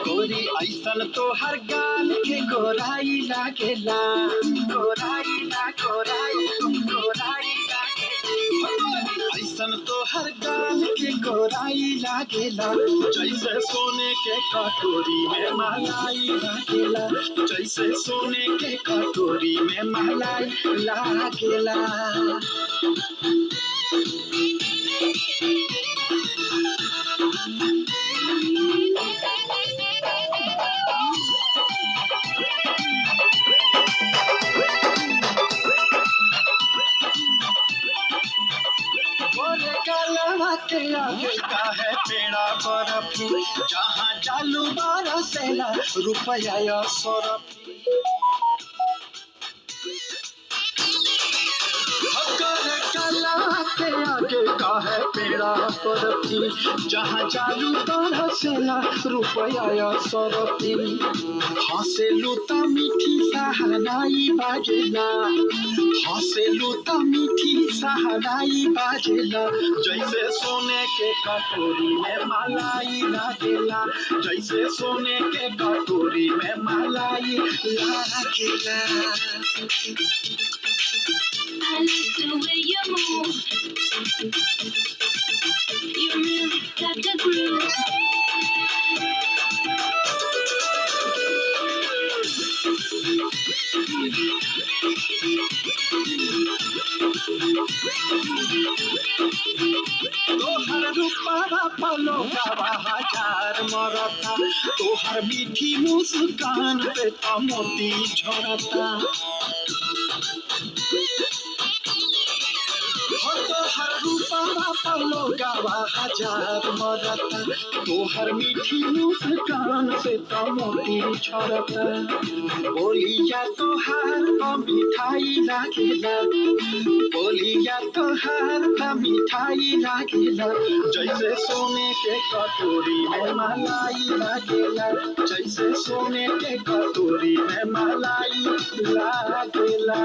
गोरी ऐसन तोहर गाल के गोराई लागेला, गोराई ना गोराई गोराई लागेला। ऐसन तोहर गाल के गोराई लागेला, जैसे सोने के कटोरी में मलाई लागेला, जैसे सोने के कटोरी में मलाई लागेला। गोरे कालवा के आगे का है पेड़ा बर्फ, जहाँ चालू बरसेला रुपया या सरफ। गोरे कालवा के आगे का है पेड़ा बर्फ, जहाँ चालू बरसेला रुपया या सरफ। हंसेलू त मीठी सहनाई बाजेला, हंसेलू त मीठी सहनाई बाजेला, जैसे सोने के कटोरी में मलाई लागेला, जैसे सोने के कटोरी में मलाई लागेला। I like the way you move. You really got the groove. तोहर रूपवा पलोगवा हजार मरता, तोहर मीठी मुस्कान पे त मोती झरता। हो तोहर रूपवा पलोगवा हजार मरता, तोहर मीठी मुस्कान से त मोती झरता। बोलिया तोहार त मिठाई लागेला, बोलिया तोहार त मिठाई लागेला, जैसे सोने के कटोरी में मलाई लागेला, जैसे सोने के कटोरी में मलाई लागेला।